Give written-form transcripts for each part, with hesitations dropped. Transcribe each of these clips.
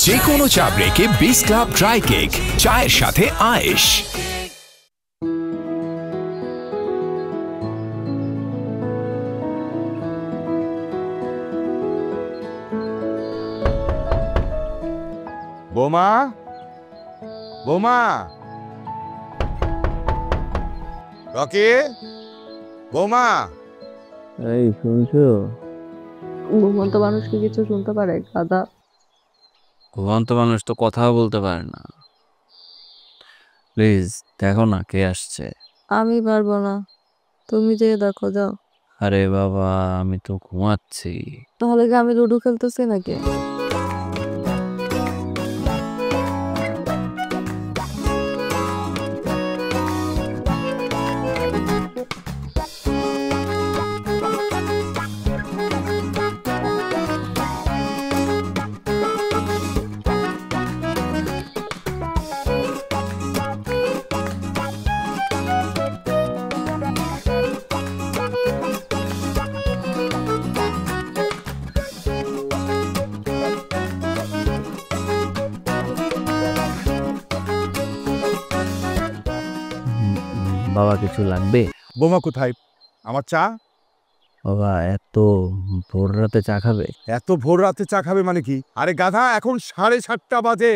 যে কোনো চা ব্রেকে বিস ক্লাব ড্রাই কেক, চায়ের সাথে আয়েশ। বোমা, বোমা, রকি, বোমা। এই শুনছো? ঘুমন্ত মানুষ কি কিছু শুনতে পারে? গাধা। ঘুমন্ত মানুষ তো কথাও বলতে পারে না। প্লিজ দেখো না কে আসছে। আমি পারবো না, তুমি যে দেখো যাও। আরে বাবা আমি তো ঘুমাচ্ছি। তাহলে কি আমি লুডো খেলতেছি নাকি? বাবা কিছু লাগবে? বোমা কোথায়? আমার চা। বাবা এত ভোর রাতে চা খাবে? এত ভোর রাতে চা খাবে মানে কি? আরে গাধা, এখন 7:30 বাজে।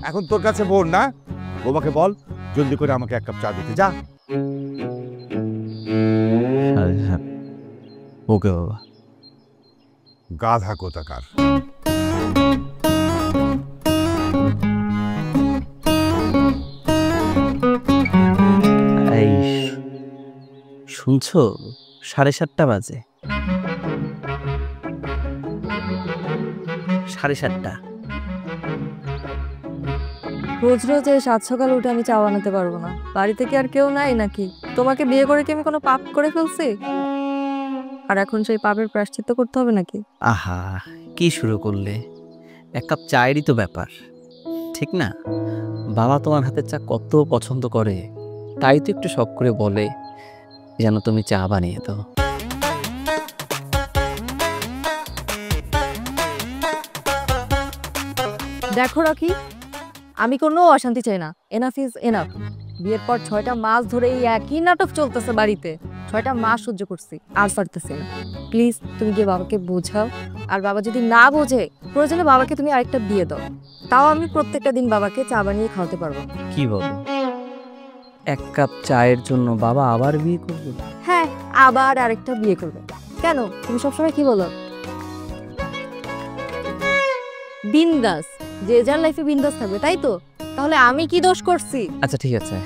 এখন তোর কাছে ভোর না? বোমাকে বল জলদি করে আমাকে এক কাপ চা দিতে। যা। ওকে বাবা। গাধা কোথাকার। এই শুনছো? 7:30 বাজে। 7:30। রোজ রোজ এই 7 সকালে উঠে আমি চা বানাতে পারবো না। বাড়িতে কি আর কেউ নাই নাকি? তোমাকে বিয়ে করে কি আমি কোনো পাপ করে ফেলছি? আর এখন সেই পাপের প্রায়শ্চিত্ত করতে হবে নাকি? আহা কি শুরু করলে? এক কাপ চায়েরই তো ব্যাপার, ঠিক না? বাবা তোমার হাতের চা কত পছন্দ করে, তাই তো একটু শখ করে বলে যেন তুমি চা বানিয়ে দাও। দেখো রাখি, আমি কোনো অশান্তি চাই না। Enough is enough. বিয়ের পর 6টা মাস ধরে এই একই নাটক চলতেছে বাড়িতে। 6টা মাস সহ্য করছি, আর পারতেছি না। প্লিজ তুমি গিয়ে বাবাকে বোঝাও। আর বাবা যদি না বোঝে, প্রয়োজনে বাবাকে তুমি আরেকটা বিয়ে দাও। তাও আমি প্রত্যেকটা দিন বাবাকে চা বানিয়ে খাওয়াতে পারবো। কি বলো? এক কাপ চায়ের জন্য বাবা আবার বিয়ে করবে? হ্যাঁ, আবার আরেকটা বিয়ে করবে। কেন, তুমি সবসময় কি বলো? বিন্দাস, যে যার লাইফে বিন্দাস থাকবে, তাই তো? তাহলে আমি কি দোষ করছি? আচ্ছা ঠিক আছে,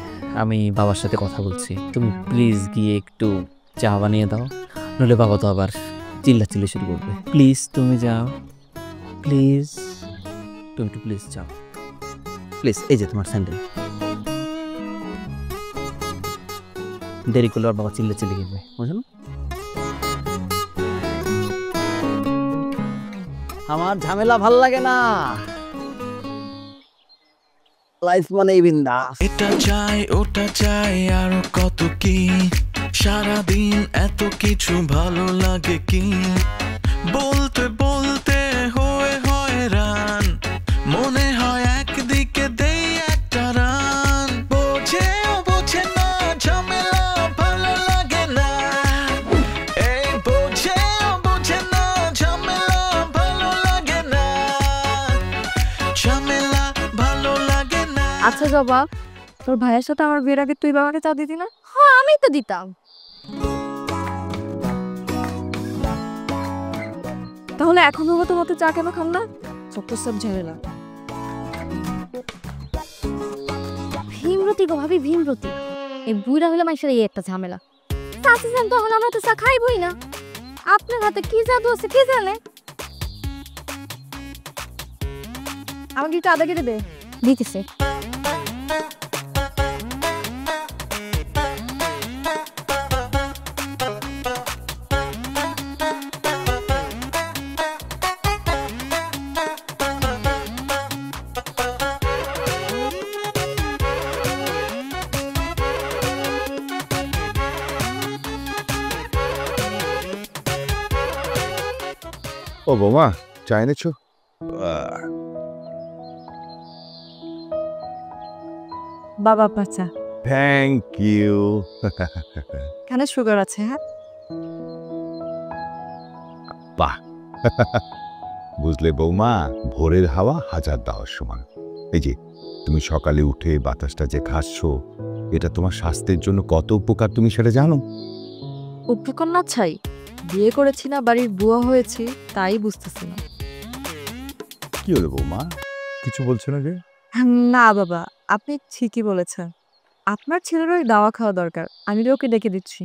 আমি বাবার সাথে কথা বলছি। তুমি প্লিজ গিয়ে একটু চা বানিয়ে দাও, নইলে বাবা তো আবার চিল্লাচিল্লি শুরু করবে। প্লিজ তুমি যাও, প্লিজ তুমি একটু প্লিজ যাও প্লিজ। এই যে তোমার স্যান্ডেল। দেরি করলে আর বাবা চিল্লাচিল্লি করবে, বুঝলো? আমার ঝামেলা ভাল লাগে না। লাইফ মানেই বিন্দাস। এটা চাই ওটা চাই আরো কত কি, সারাদিন এত কিছু ভালো লাগে কি, বলতে বলতে হয়ে হয়রান, মনে হয় একদিকে দেই একটা রান, বোঝেও বোঝে না ঝামেলা ভালো লাগে না, এই বোঝেও বোঝে না ঝামেলা ভালো লাগে না, ঝামেলা ভালো লাগে না। আচ্ছা জবা, তোর ভাইয়ের সাথে আমার বিয়ের আগে তুই বাবাকে চা দিতি না? হ্যাঁ, আমি তো দিতাম। তাহলে এখন বাবা তোমাকে চা কেন খান না? সব সব ঝামেলা। ভীমরতি গো ভাবি, ভীমরতি। এই বুড়া হলে মাইশের এই একটা ঝামেলা। চাচি যান, তখন আমরা তো চা খাইবই না। আপনার হাতে কি জাদু আছে কে জানে? আমাকে একটু আদা কেটে দে। দিতেছে। ও বোমা, চা এনেছো? বাবা বাচ্চা থ্যাংক ইউ। এখানে সুগার আছে। হ্যাঁ, বুঝলে বৌমা, ভোরের হাওয়া হাজার দাওয়ার সমান। এই যে তুমি সকালে উঠে বাতাসটা যে খাচ্ছ, এটা তোমার স্বাস্থ্যের জন্য কত উপকার তুমি সেটা জানো? উপকরণ না ছাই, বিয়ে করেছি না বাড়ির বুয়া হয়েছি, তাই বুঝতেছি না। কি হলো বৌমা, কিছু বলছো না যে? না বাবা, আপনি ঠিকই বলেছেন। আপনার ছেলের ওই দাওয়া খাওয়া দরকার, আমি ওকে ডেকে দিচ্ছি।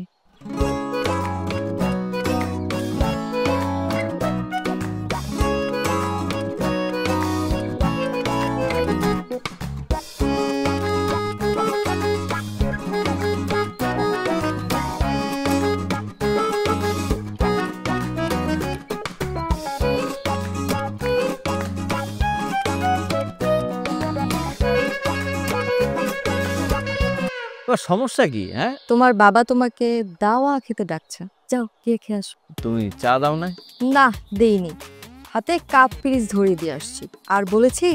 তোমার সমস্যা কি? হ্যাঁ, তোমার বাবা তোমাকে দাওয়া খেতে ডাকছে, যাও গিয়ে খেয়ে আসো। তুমি চা দাও না? না, দেইনি। হাতে কাপ পিরিচ ধরিয়ে দিয়ে আসছি, আর বলেছি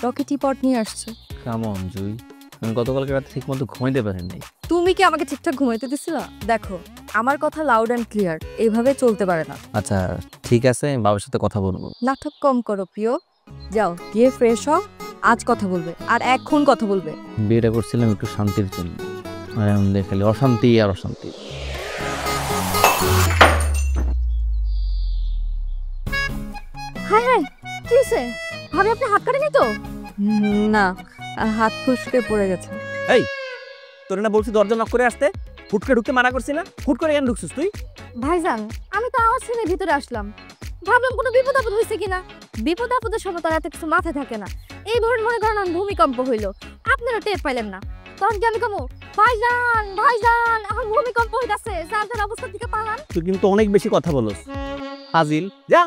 রকি টি পট নিয়ে আসছে। কেমন জুই, আমি গতকালকে রাতে ঠিক মতো ঘুমাইতে পারেন নাই। তুমি কি আমাকে ঠিকঠাক ঘুমাইতে দিছিলা? দেখো, আমার কথা লাউড অ্যান্ড ক্লিয়ার, এইভাবে চলতে পারে না। আচ্ছা ঠিক আছে, আমি বাবার সাথে কথা বলবো। নাটক কম করো প্রিয়, যাও গিয়ে ফ্রেশ হও, আজ কথা বলবে আর এখন কথা বলবে। বিয়েটা করছিলাম একটু শান্তির জন্য, আর এখন খালি অশান্তি আর অশান্তি। হায় হায়, কি হয়েছে ভাবি, আপনি হাত কাটেনি তো? না, হাত ফুসকে পড়ে গেছে। এই, তোর না বলছি দরজা নক করে আসতে, হুট করে ঢুকতে মানা করছি না? হুট করে কেন ঢুকছিস তুই? ভাইজান, আমি তো আওয়াজ শুনে ভিতরে আসলাম, ভাবলাম কোনো বিপদ আপদ হয়েছে কিনা। বিপদ আপদের সময় তার এত কিছু মাথায় থাকে না। এই ধরনের মনে করেন ভূমিকম্প হইলো, আপনারা টের পাইলেন না, তখন কি আমি কমো ভাইজান ভাইজান এখন ভূমিকম্প হইতাছে, যার যার অবস্থা থেকে পালান। তুই কিন্তু অনেক বেশি কথা বলস হাজিল, যা।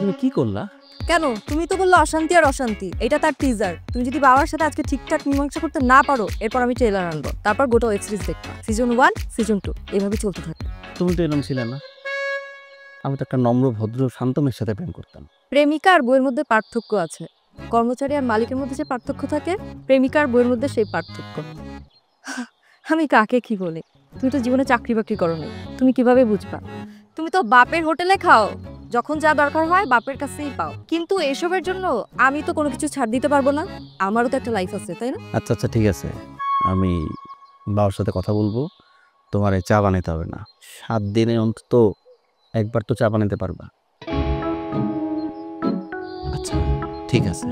তুমি কি করলা? কেন, তুমি তো বললো অশান্তি আর অশান্তি, এটা তার টিজার। তুমি যদি বাবার সাথে আজকে ঠিকঠাক মীমাংসা করতে না পারো, এরপর আমি ট্রেলার আনবো, তারপর গোটা ওয়েব সিরিজ দেখবা, সিজন 1 সিজন 2 এভাবে চলতে থাকে। তুমি তো এরকম ছিলে না। আমি তো একটা নম্র ভদ্র শান্ত মেয়ের সাথে প্রেম করতাম। প্রেমিকা আর বইয়ের মধ্যে পার্থক্য আছে, কর্মচারী আর মালিকের মধ্যে যে পার্থক্য থাকে, প্রেমিকা আর বইয়ের মধ্যে সেই পার্থক্য। আমি কাকে কি বলি, তুমি তো জীবনে চাকরি বাকরি করো না, তুমি কিভাবে বুঝবা? তুমি তো বাপের হোটেলে খাও, যখন যা দরকার হয় বাপের কাছেই পাও, কিন্তু এসবের জন্য আমি তো কোনো কিছু ছাড় দিতে পারবো না, আমারও তো একটা লাইফ আছে, তাই না? আচ্ছা আচ্ছা ঠিক আছে, আমি বাবার সাথে কথা বলবো। তোমার চা বানাতে হবে না, 7 দিনে অন্তত একবার তো চা বানাতে পারবা। আচ্ছা ঠিক আছে,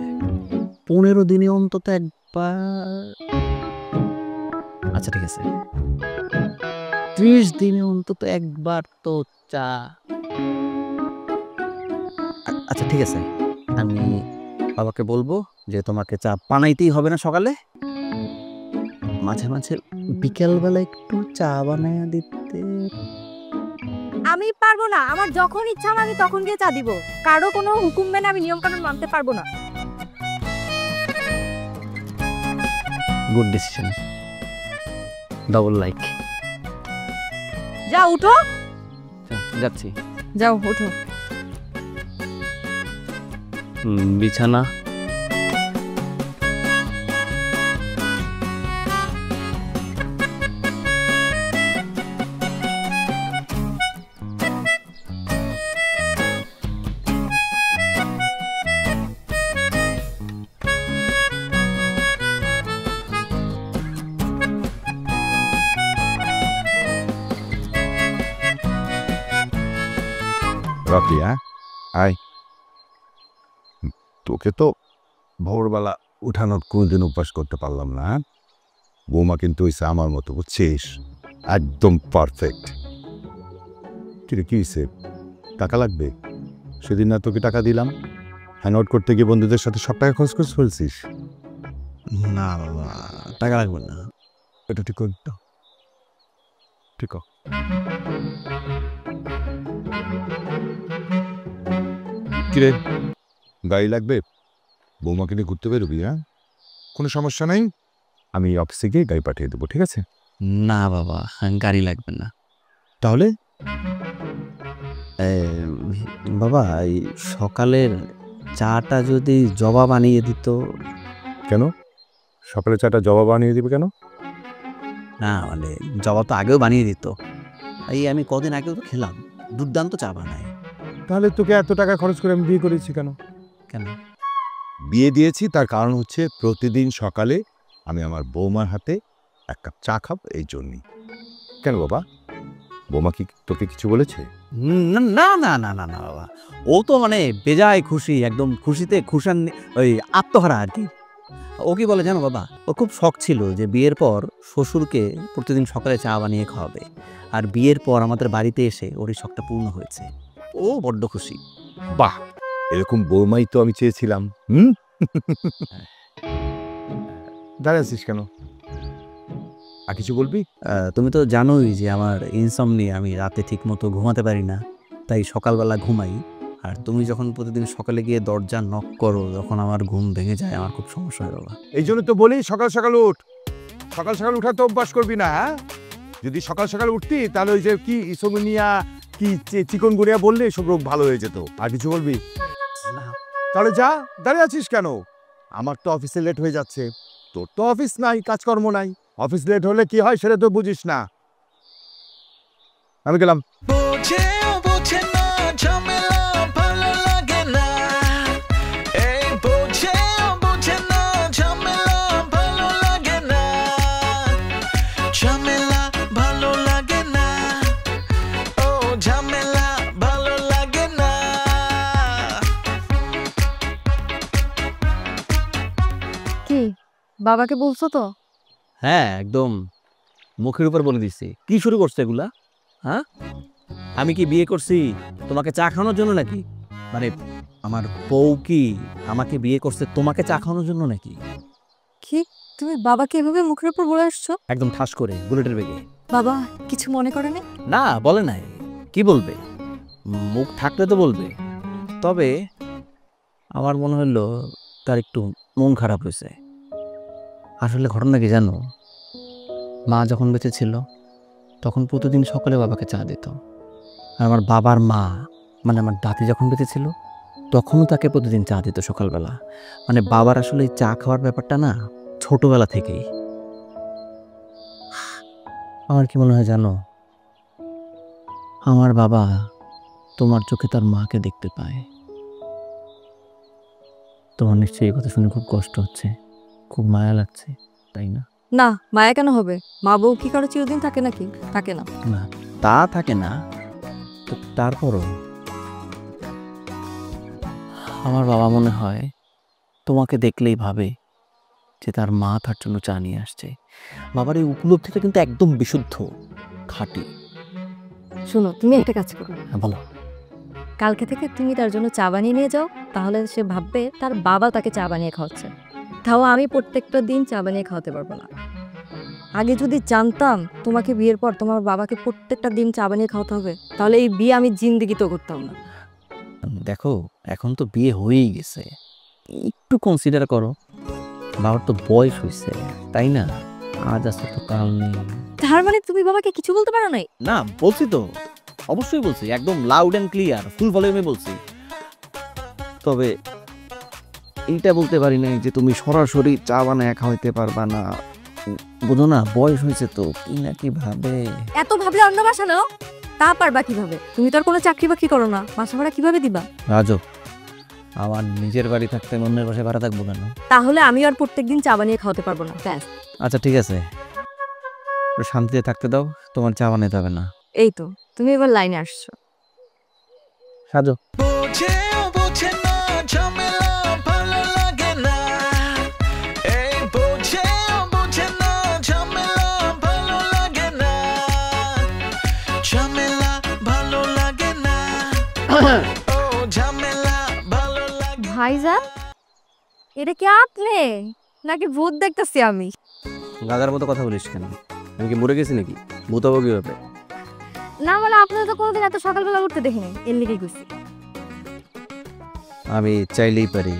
15 দিনে অন্তত একবার। আচ্ছা ঠিক আছে, 30 দিনে অন্তত একবার তো চা। আচ্ছা ঠিক আছে, আমি বাবাকে বলবো যে তোমাকে চা বানাইতেই হবে না সকালে, মাঝে মাঝে বিকেলবেলা একটু চা বানাইয়া দিতে। আমি পারবো না, আমার যখন ইচ্ছা হবে আমি তখন গিয়ে চা দিব, কারো কোনো হুকুম মেনে আমি নিয়ম কানুন মানতে পারবো না। Good decision, double like. যাও উঠো, যাচ্ছি। যাও উঠো। বিছানা রকি, হ্যাঁ আয়। তোকে তো ভোরবেলা উঠানোর কোনোদিন অভ্যাস করতে পারলাম না। বৌমা কিন্তু হয়েছে আমার মতো, বুঝছিস, একদম পারফেক্ট। কিরে কি হয়েছে, টাকা লাগবে? সেদিন না তোকে টাকা দিলাম, হ্যাং আউট করতে গিয়ে বন্ধুদের সাথে সব টাকা খরচ করে ফেলছিস। না বাবা, টাকা লাগবে না। এটা ঠিক কর, ঠিক কর। কিরে গাড়ি লাগবে? বৌমাকে নিয়ে ঘুরতে বেরোবি? হ্যাঁ, কোনো সমস্যা নাই, আমি অফিসে গিয়ে গাড়ি পাঠিয়ে দেবো, ঠিক আছে? না বাবা, গাড়ি লাগবে না। তাহলে বাবা এই সকালের চাটা যদি জবা বানিয়ে দিত। কেন সকালে চাটা জবা বানিয়ে দিবে কেন? না মানে জবা তো আগেও বানিয়ে দিত, এই আমি কদিন আগেও তো খেলাম, দুর্দান্ত চা বানায়। তাহলে তোকে এত টাকা খরচ করে আমি বিয়ে করেছি কেন? কেন? বিয়ে দিয়েছি তার কারণ হচ্ছে প্রতিদিন সকালে আমি আমার বৌমার হাতে এক কাপ চা খাব, এই জন্যই। কেন বাবা, বৌমা কি তোকে কিছু বলেছে? না না না না না না বাবা, ও তো মানে বেজায় খুশি, একদম খুশিতে খুশান, ওই আত্মহারা আর কি। ও কি বলে জানো বাবা, ও খুব শখ ছিল যে বিয়ের পর শ্বশুরকে প্রতিদিন সকালে চা বানিয়ে খাওয়াবে, আর বিয়ের পর আমাদের বাড়িতে এসে ওর এই শখটা পূর্ণ হয়েছে। ও বড্ড খুশি। বাহ, এরকম বৌমাই তো আমি চেয়েছিলাম। দাঁড়িয়ে আছিস কেন, আর কিছু বলবি? তুমি তো জানোই যে আমার ইনসমনিয়া, আমি রাতে ঠিক মতো ঘুমাতে পারি না, তাই সকালবেলা ঘুমাই। আর তুমি যখন প্রতিদিন সকালে গিয়ে দরজা নক করো, যখন আমার ঘুম ভেঙে যায়, আমার খুব সমস্যা হয় বাবা। এই জন্য তো বলি সকাল সকাল উঠ, সকাল সকাল উঠা তো অভ্যাস করবি না। হ্যাঁ, যদি সকাল সকাল উঠতি তাহলে ওই যে কি ইসোমিনিয়া কি চিকনগুনিয়া বললে সব রোগ ভালো হয়ে যেত। আর কিছু বলবি? তাহলে যা, দাঁড়িয়ে আছিস কেন? আমার তো অফিসে লেট হয়ে যাচ্ছে, তোর তো অফিস নাই, কাজকর্ম নাই, অফিস লেট হলে কি হয় সেটা তো বুঝিস না। আমি গেলাম। বোঝেও বোঝে না ঝামেলা ভালো লাগে না, এই বোঝেও বোঝে না ঝামেলা ভালো লাগে না, ঝামেলা ভালো লাগে না, ও ঝামেলা ভালো লাগে না। কি বাবাকে বলছো তো? হ্যাঁ একদম মুখের উপর বলে দিচ্ছি। কি শুরু করছে এগুলা? হ্যাঁ, আমি কি বিয়ে করছি তোমাকে চা খাওয়ানোর জন্য নাকি? মানে আমার বউ কি আমাকে বিয়ে করছে তোমাকে চা খাওয়ানোর জন্য নাকি? কি তুমি বাবাকে এভাবে মুখের উপর বলে আসছো? একদম ঠাস করে বুলেটের বেগে। বাবা কিছু মনে করেনি? না বলে নাই, কি বলবে, মুখ থাকলে তো বলবে। তবে আমার মনে হলো তার একটু মন খারাপ হয়েছে। আসলে ঘটনা কি জানো, মা যখন বেঁচে ছিল তখন প্রতিদিন সকালে বাবাকে চা দিত। আর আমার বাবার মা মানে আমার দাদি যখন বেঁচে ছিল তখনও তাকে প্রতিদিন চা দিত সকালবেলা। মানে বাবার আসলে এই চা খাওয়ার ব্যাপারটা না ছোটবেলা থেকেই। আমার কি মনে হয় জানো, আমার বাবা তোমার চোখে তার মাকে দেখতে পায়। তোমার নিশ্চয়ই এই কথা শুনে খুব কষ্ট হচ্ছে, খুব মায়া লাগছে, তাই না? না, মায়া কেন হবে? মা বউ কি কারো চিরদিন থাকে নাকি? থাকে না। না তা থাকে না, তো তারপরও আমার বাবা মনে হয় তোমাকে দেখলেই ভাবে যে তার মা তার জন্য চা নিয়ে আসছে। বাবার এই উপলব্ধিটা কিন্তু একদম বিশুদ্ধ, খাঁটি। শোনো, তুমি একটা কাজ করো, হ্যাঁ বলো। কালকে থেকে তুমি তার জন্য চা বানিয়ে নিয়ে যাও, তাহলে সে ভাববে তার বাবা তাকে চা বানিয়ে খাওয়াচ্ছে। তাও আমি প্রত্যেকটা দিন চা বানিয়ে খাওয়াতে পারবো না। আগে যদি জানতাম তোমাকে বিয়ের পর তোমার বাবাকে প্রত্যেকটা দিন চা বানিয়ে খাওয়াতে হবে, তাহলে এই বিয়ে আমি জিন্দেগিতেও করতাম না। দেখো এখন তো বিয়ে হয়েই গেছে, একটু কনসিডার করো। বাবার তো বয়স হয়েছে, তাই না? আজ আছে তো কাল নেই। তার মানে তুমি বাবাকে কিছু বলতে পারো নাই? না বলছি তো, অবশ্যই বলছি, একদম লাউড অ্যান্ড ক্লিয়ার ফুল ভলিউমে বলছি। তবে এইটা বলতে পারি নাই যে তুমি সরাসরি চা বানায় খাওয়াইতে পারবা না। বুঝো না, বয়স হয়েছে তো, কি না কি ভাবে। এত ভাবলে অন্য বাসা নাও, তা পারবা কিভাবে? তুমি তো আর কোনো চাকরি বাকরি করো না, বাসা ভাড়া কিভাবে দিবা? রাজো, আমার নিজের বাড়ি থাকতে অন্যের বাসায় ভাড়া থাকবো কেন? তাহলে আমি আর প্রত্যেকদিন চা বানিয়ে খাওয়াতে পারবো না, ব্যাস। আচ্ছা ঠিক আছে, শান্তিতে থাকতে দাও, তোমার চা বানাতে হবে না। এই তো তুমি এবার লাইনে আসছো। সাজো। বোঝেও বোঝে না ঝামেলা ভালো লাগে না, এই বোঝেও বোঝে না ঝামেলা ভালো লাগে না, ঝামেলা ভালো লাগে না, ও ঝামেলা ভালো লাগে। ভাইজান, এটা কি আপনি নাকি ভূত দেখতেছি আমি? গাদার মতো কথা বলিস কেন? আমি কি মরে গেছি নাকি? ভূত হবো কিভাবে? না মানে আপনার তো কোনোদিন এত সকালবেলা উঠতে দেখিনি, এর লিগেই গেছি। আমি চাইলেই পারি।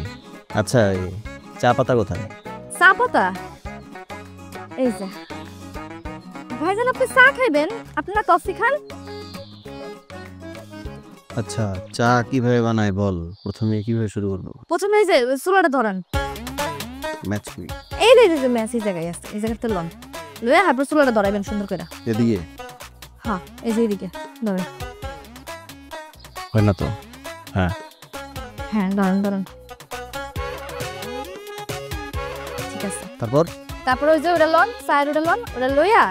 আচ্ছা এই চা পাতা কোথায়? চা পাতা এই যে। ভাইজান আপনি চা খাইবেন? আপনারা কফি খান? আচ্ছা, চা কিভাবে বানায় বল? প্রথমে কিভাবে শুরু করবো? প্রথমে এই যে চুলাটা ধরান, ম্যাচ করি এই যে ম্যাচ এই জায়গায় আছে, এই জায়গাতে লন লয়ে হাইব্রো চুলাটা ধরাইবেন সুন্দর করে। এদিকে হ্যাঁ এই যে এদিকে ধরেন। হয় না তো? হ্যাঁ ধরেন ঠিক আছে। তারপর ওই যে ওটা লন, সাইড ওটা লন, ওটা লইয়া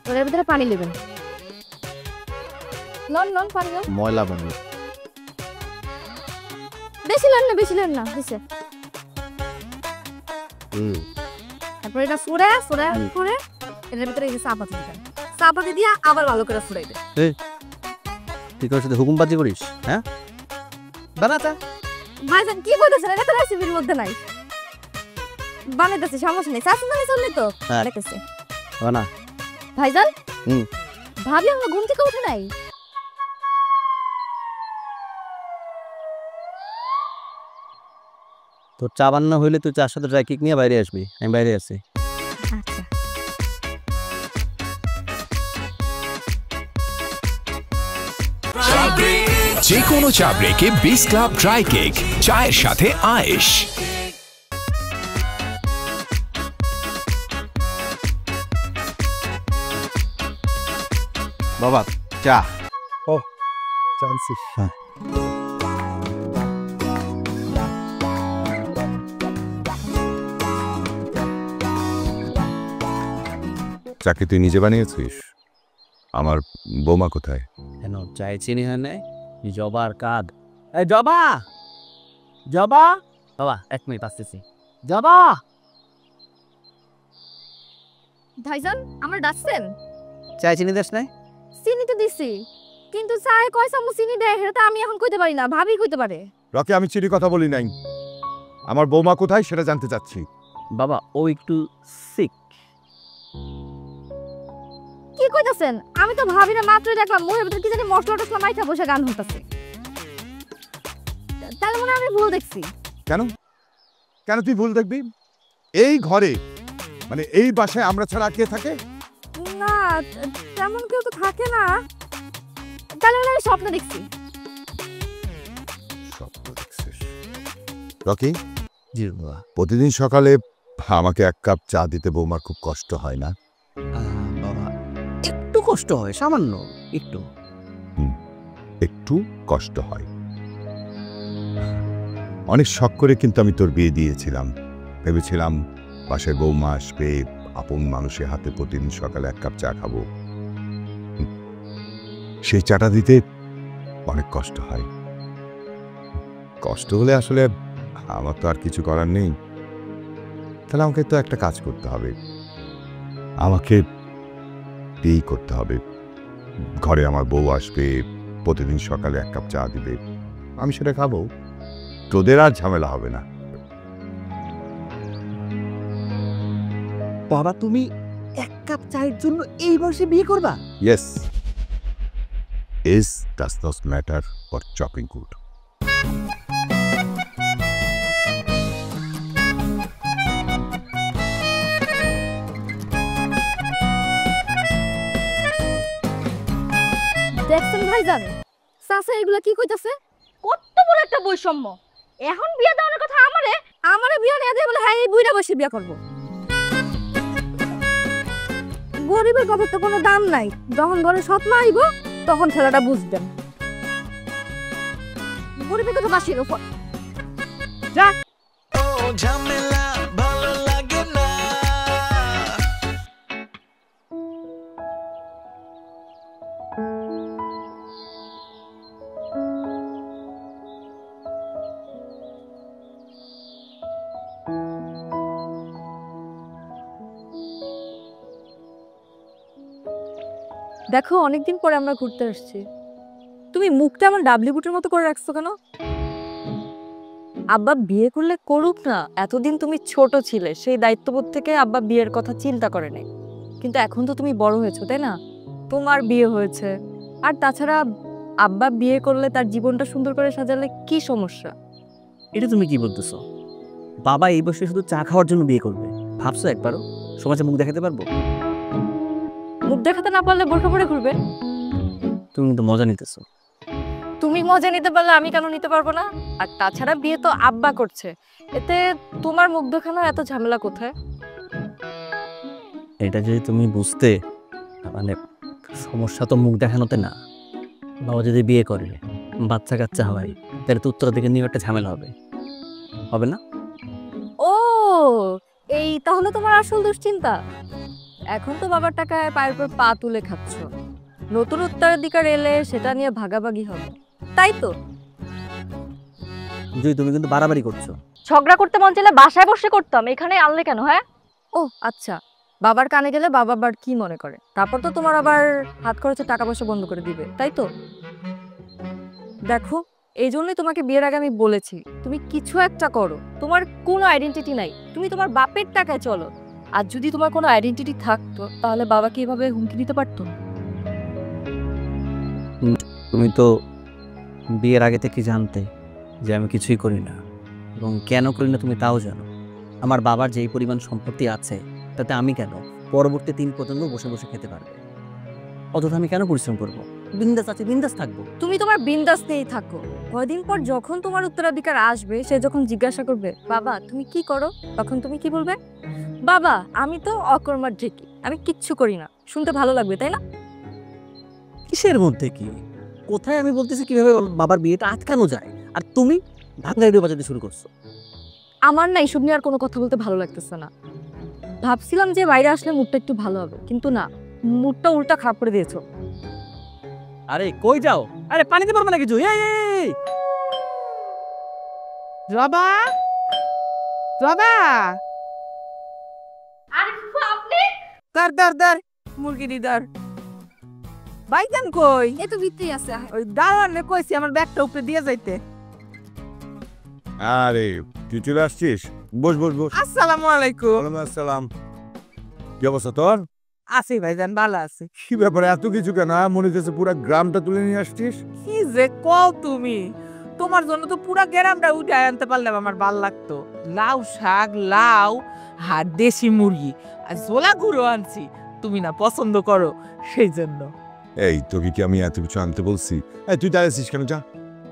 ওটার ভিতরে পানি নেবেন। লন পানি লন, ময়লা বানলো। বেশি লন না হইছে। তারপর এটা ফুড়ে এটার ভিতরে এই যে চাপাতি দিবেন, চাপাতি দিয়া আবার ভালো করে ফুড়াইবে। তুই কারোর সাথে হুকুমবাজি করিস? হ্যাঁ, বানাতা ভাইজান কি বলতেছেন? এটা তো রেসিপির মধ্যে নাই, বানাইতেছে সমস্যা নেই, চাষি মানে চললে তো দেখতেছে বানা। ভাইজান হুম, ভাবি আমরা ঘুম থেকে উঠে নাই। তোর চা বান্না হইলে তুই চার সাথে ড্রাই কেক নিয়ে বাইরে আসবি, আমি বাইরে আছি। আচ্ছা যে কোনো চা ব্রেকে বিস ক্লাব ড্রাই কেক, চায়ের সাথে আয়েশ। বাবা চা। জানছিস চাকে তুই নিজে বানিয়েছিস? আমার বৌমা কোথায়? কেন চায় চিনি হয় নাই? জবার কাদ। এই জবা বাবা 1 মিনিট আসতেছি। জবা ভাইজান আমরা ডাকছেন? চায় চিনি দেশ নাই? চিনি তো দিছি, কিন্তু চায়ে কয় চামচ চিনি দেয় সেটা তো আমি এখন কইতে পারি না, ভাবি কইতে পারে। রকি, আমি চিনি কথা বলি নাই, আমার বৌমা কোথায় সেটা জানতে চাচ্ছি। বাবা ও একটু সিক। কি কইতাছেন? আমি তো ভাবি না মাত্রই দেখলাম মুখের ভিতরে কি জানি মশলা টসলা মাইখা বসে গান হইতাছে। তাহলে মনে হয় আমি ভুল দেখছি। কেন কেন তুই ভুল দেখবি? এই ঘরে মানে এই বাসায় আমরা ছাড়া কে থাকে? না তেমন কেউ তো থাকে না, তাহলে মনে হয় আমি স্বপ্ন দেখছি। স্বপ্ন দেখছিস? রকি, জি বাবা। প্রতিদিন সকালে আমাকে 1 কাপ চা দিতে বৌমার খুব কষ্ট হয় না? বাবা একটু কষ্ট হয়, সামান্য একটু। একটু কষ্ট হয়। অনেক শখ করে কিন্তু আমি তোর বিয়ে দিয়েছিলাম, ভেবেছিলাম পাশের বৌমা আসবে, আপন মানুষের হাতে প্রতিদিন সকালে 1 কাপ চা খাবো। সেই চাটা দিতে অনেক কষ্ট হয়। কষ্ট হলে আসলে আমার তো আর কিছু করার নেই। তাহলে আমাকে তো একটা কাজ করতে হবে, আমাকে বিয়ে করতে হবে। ঘরে আমার বউ আসবে, প্রতিদিন সকালে 1 কাপ চা দিবে, আমি সেটা খাবো, তোদের আর ঝামেলা হবে না। বাবা তুমি 1 কাপ চায়ের জন্য এই বয়সে বিয়ে করবা? Yes, age does not matter for chopping wood. দেখছেন ভাইজান চাচা এগুলা কি কইতাছে? কত বড় একটা বৈষম্য! এখন বিয়ে দেওয়ার কথা আমারে বিয়ে নিয়ে দিয়ে বলে হ্যাঁ এই বুইড়া বসে বিয়ে করব। গরিবের কথা তো কোনো দাম নাই, যখন ঘরে সৎ মা আইব তখন খেলাটা বুঝবেন। গরিবের কথা বাসির উপর যা। ও ঝামেলা ভালো লাগে না। দেখো অনেকদিন পরে আমরা ঘুরতে আসছি, তুমি মুখটা আমার ডাবলি বুটের মতো করে রাখছো কেন? আব্বা বিয়ে করলে করুক না, এতদিন তুমি ছোট ছিলে, সেই দায়িত্ববোধ থেকে আব্বা বিয়ের কথা চিন্তা করে নাই। কিন্তু এখন তো তুমি বড় হয়েছো, তাই না? তোমার বিয়ে হয়েছে, আর তাছাড়া আব্বা বিয়ে করলে তার জীবনটা সুন্দর করে সাজালে কি সমস্যা? এটা তুমি কি বলতেছো? বাবা এই বয়সে শুধু চা খাওয়ার জন্য বিয়ে করবে? ভাবছো একবারও সমাজে মুখ দেখাতে পারবো? মুখ দেখাতে না পারলে বোরখা পরে ঘুরবে। তুমি কিন্তু মজা নিতেছো। তুমি মজা নিতে পারলে আমি কেন নিতে পারবো না? আর তাছাড়া বিয়ে তো আব্বা করছে, এতে তোমার মুখ দেখানোর এত ঝামেলা কোথায়? এটা যদি তুমি বুঝতে, মানে সমস্যা তো মুখ দেখানোতে না, বাবা যদি বিয়ে করে বাচ্চা কাচ্চা হয় তাহলে তো উত্তর দিকে নিয়ে একটা ঝামেলা হবে, হবে না? ও এই তাহলে তোমার আসল দুশ্চিন্তা। এখন তো বাবার টাকায় পায়ের পর পা তুলে খাচ্ছ, নতুন উত্তরাধিকার এলে সেটা নিয়ে ভাগাভাগি হবে, তাই তো? যদি তুমি কিন্তু বাড়াবাড়ি করছো। ঝগড়া করতে মন চাইলে বাসায় বসে করতাম, এখানে আনলে কেন? হ্যাঁ, ও আচ্ছা, বাবার কানে গেলে বাবা আবার কি মনে করে? তারপর তো তোমার আবার হাত খরচে টাকা পয়সা বন্ধ করে দিবে, তাই তো? দেখো, এই জন্যই তোমাকে বিয়ের আগে আমি বলেছি তুমি কিছু একটা করো। তোমার কোনো আইডেন্টিটি নাই, তুমি তোমার বাপের টাকায় চলো। আর যদি তোমার কোনো আইডেন্টিটি থাকতো তাহলে বাবাকে এভাবে হুমকি দিতে পারতো? তুমি তো বিয়ের আগে থেকে জানতে যে আমি কিছুই করি না, এবং কেন করি না তুমি তাও জানো। আমার বাবার যেই পরিমাণ সম্পত্তি আছে তাতে আমি কেন পরবর্তী 3 প্রজন্ম বসে বসে খেতে পারবে? অযথা আমি কেন পরিশ্রম করবো? বিন্দাস আছে, বিন্দাস থাকবো। তুমি তোমার বিন্দাস নিয়েই থাকো। কয়দিন পর যখন তোমার উত্তরাধিকার আসবে, সে যখন জিজ্ঞাসা করবে বাবা তুমি কি করো, তখন তুমি কি বলবে? বাবা আমি তো অকর্মার ঢেকি, আমি কিচ্ছু করি না। শুনতে ভালো লাগবে তাই না? কিসের মধ্যে কি? কোথায় আমি বলতেছি কিভাবে বাবার বিয়েটা আটকানো যায়, আর তুমি ভাঙা রেডিও বাজাতে শুরু করছো। আমার না এইসব নিয়ে আর কোনো কথা বলতে ভালো লাগতেছে না। ভাবছিলাম যে বাইরে আসলে মুডটা একটু ভালো হবে, কিন্তু না, মুডটা উল্টা খারাপ করে দিয়েছো। আরে কই যাও? আরে পানিতে পারবে না কিছু। এই জবা, জবা, আরে আপনি দার দার দার মুরগি দিদার বাইজান কই? এই তো ভিতরেই আছে। ওই দাঁড়ানে কইছি আমার ব্যাগটা উপরে দিয়ে যাইতে। আরে তুই চলে আসছিস? বস বস বস। আসসালামু আলাইকুম। ওয়ালাইকুম আসসালাম। কি অবস্থা তোর? আছি ভাইজান, ভালো আছি। কি ব্যাপারে এত কিছু কেন? মনে হচ্ছে পুরো গ্রামটা তুলে নিয়ে আসছিস। কি যে কও তুমি, তোমার জন্য তো পুরা গ্রামটা উঠে আনতে পারলাম, আমার ভাল লাগতো। লাউ শাক, লাউ আর দেশি মুরগি আর ঝোলা গুঁড়ো আনছি, তুমি না পছন্দ করো সেই জন্য। এই তোকে কি আমি এত কিছু আনতে বলছি? এই তুই দাঁড়াচ্ছিস কেন? যা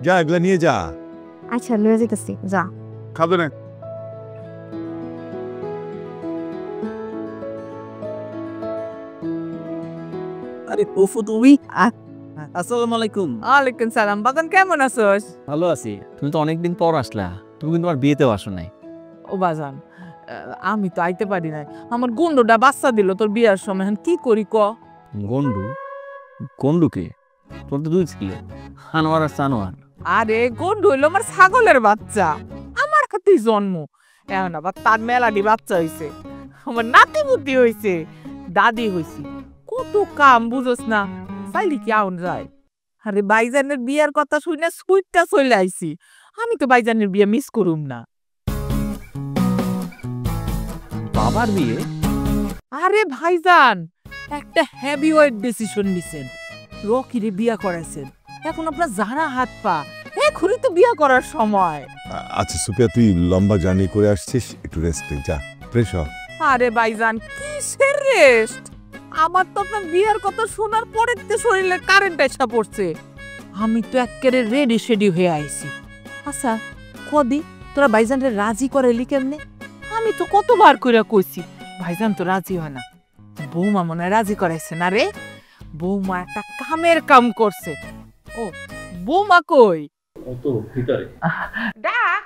যা, এগুলা নিয়ে যা। আচ্ছা লয়ে যেতেছি, যা। খাবে না? আরে পফু তুমি? আসসালামু আলাইকুম। ওয়ালাইকুম সালাম। বাগান কেমন আছোস? ভালো আছি। তুমি তো অনেকদিন পর আসলা, তুমি কিন্তু আমার বিয়েতেও আসো নাই। ও বাজান, আমি তো আইতে পারি নাই, আমার গন্ডটা বাচ্চা দিল তোর বিয়ার সময়। এখন কি করি ক? গন্ডু? গন্ডুকে? তোর তো 2 ছিল, আনোয়ার আর সানোয়ার। আরে গন্ডু হইলো আমার ছাগলের বাচ্চা, আমার হাতেই জন্ম। এখন আবার তার মেলাডি বাচ্চা হইছে, আমার নাতি বুদ্ধি হইছে, দাদি হইছি, কত কাম বুঝোস না। চাইলি কি আউন যায়? আরে বাইজানের বিয়ার কথা শুনে সুইটটা চলে আইছি। আমি তো বাইজানের বিয়ে মিস করুম না। বাবার বিয়ে? আরে ভাইজান একটা হেভি ওয়েট ডিসিশন নিছেন, রকিরে বিয়া করাইছেন। এখন আপনার যারা হাত পা, এখনই তো বিয়া করার সময়। আচ্ছা সুপিয়া, তুই লম্বা জার্নি করে আসছিস, একটু রেস্ট নে, যা ফ্রেশ হ। আরে ভাইজান কিসের রেস্ট? আমার তো আপনার বিয়ার কথা শোনার পরে তো শরীরে কারেন্ট এসে পড়ছে। আমি তো একেবারে রেডি শেডি হয়ে আইছি। আচ্ছা কদি তোরা ভাইজানরে রাজি করাইলি কেমনে? আমি তো কতবার কইরা কইছি, ভাইজান তো রাজি হয় না। বৌমা মনে হয় রাজি করাইছে না রে? বৌমা একটা কামের কাম করছে। ও বৌমা কই? ও তো ভিতরে। ডাক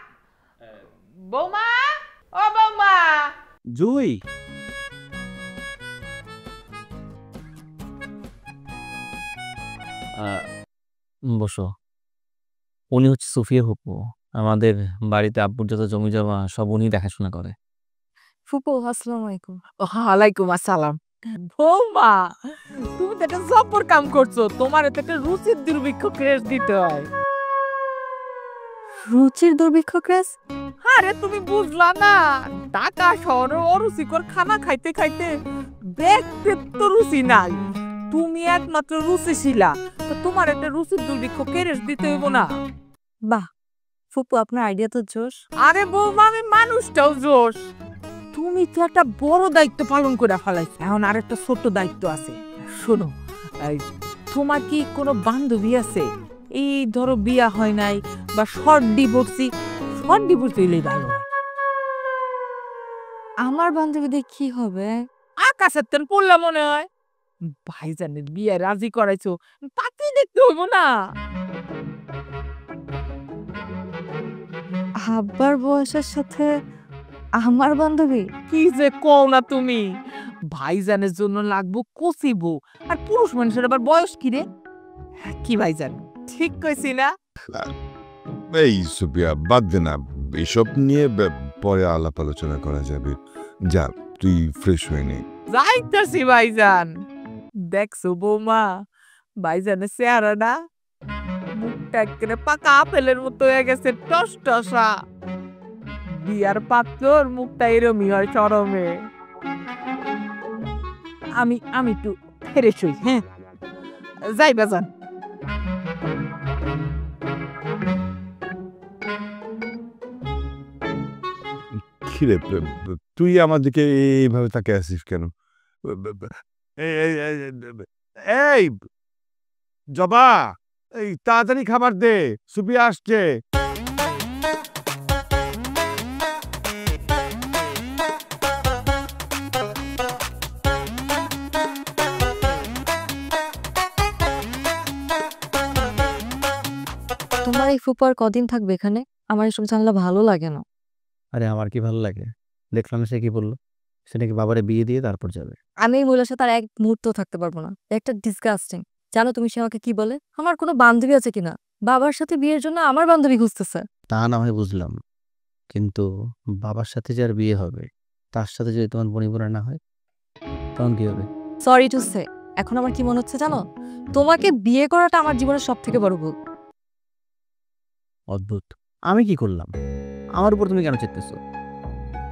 বৌমা, ও বৌমা। জুই, বসো। উনি হচ্ছে সুফিয়া ফুপু, আমাদের বাড়িতে আব্বুর যত জমি জমা সব উনি দেখাশোনা করে। ফুপু আসসালামু আলাইকুম। ওয়ালাইকুম আসসালাম। বৌমা তুমি তো একটা জব্বর কাম করছো, তোমার তো একটা রুচির দুর্ভিক্ষ ক্রেজ দিতে হয়। রুচির দুর্ভিক্ষ ক্রেজ? আরে তুমি বুঝলা না, ঢাকা শহরে অরুচিকর খানা খাইতে খাইতে দেখতে তো রুচি নাই, তুমি একমাত্র রুচিশীলা, তো তোমার একটা রুচির দুর্ভিক্ষ ক্রেজ দিতে হইব না? বাহ ফুপু, আপনার আইডিয়া তো জোশ। আরে বৌমা আমি মানুষটাও জোশ। তুমি তো একটা বড় দায়িত্ব পালন করে ফেলাইছো, এখন আর একটা ছোট্ট দায়িত্ব আছে। শোনো, তোমার কি কোনো বান্ধবী আছে? এই ধরো বিয়া হয় নাই বা শর্ট ডিভোর্স দিলেই ভালো হয়। আমার বান্ধবীদের কি হবে? আকাশের তেন পড়লাম মনে হয়। ভাইজানের বিয়ে রাজি করাইছো, তাতেই দেখতে হইব না। আব্বার বয়সের সাথে আমার বান্ধবী? কি যে কও না তুমি, ভাইজানের জন্য লাগবো কচিবো, আর পুরুষ মানুষের আবার বয়স কি রে? কি ভাইজান, ঠিক কইছি না? এই সুপিয়া বাদ দে না, এসব নিয়ে পরে আলাপ আলোচনা করা যাবে। যা তুই ফ্রেশ হয়ে নে। যাইতাছি ভাইজান। দেখছো বৌমা, ভাইজানের চেহারা না, মুখটা একেবারে পাকা আপেলের মতো হয়ে গেছে, টস টসা। বিয়ার পাত্রর মুখটা এরমই হয় চরমে। আমি একটু ফ্রেশ হই, হ্যাঁ যাই বাজান। কিরে তুই আমার দিকে এইভাবে তাকে আসিস কেন? এই জবা, এই তাড়াতাড়ি খাবার দে, সুপিয়া আসছে। তোমার এই ফুপু আর কদিন থাকবে এখানে? আমার এসব জানলা ভালো লাগে না। আরে আমার কি ভালো লাগে? দেখলাম সে কি বললো, সে নাকি বাবারে বিয়ে দিয়ে তারপর যাবে। আমি এই মহিলার সাথে আর এক মুহূর্ত থাকতে পারবো না। একটা ডিসগাস্টিং। জানো তুমি সে আমাকে কি বলে? আমার কোনো বান্ধবী আছে কিনা, বাবার সাথে বিয়ের জন্য আমার বান্ধবী খুঁজতেছে। তা না হয় বুঝলাম, কিন্তু বাবার সাথে যার বিয়ে হবে তার সাথে যদি তোমার বনিবনা না হয় তখন কি হবে? সরি টু সে, এখন আমার কি মনে হচ্ছে জানো, তোমাকে বিয়ে করাটা আমার জীবনের সব থেকে বড় ভুল। অদ্ভুত, আমি কি করলাম? আমার উপর তুমি কেন চেতেছো?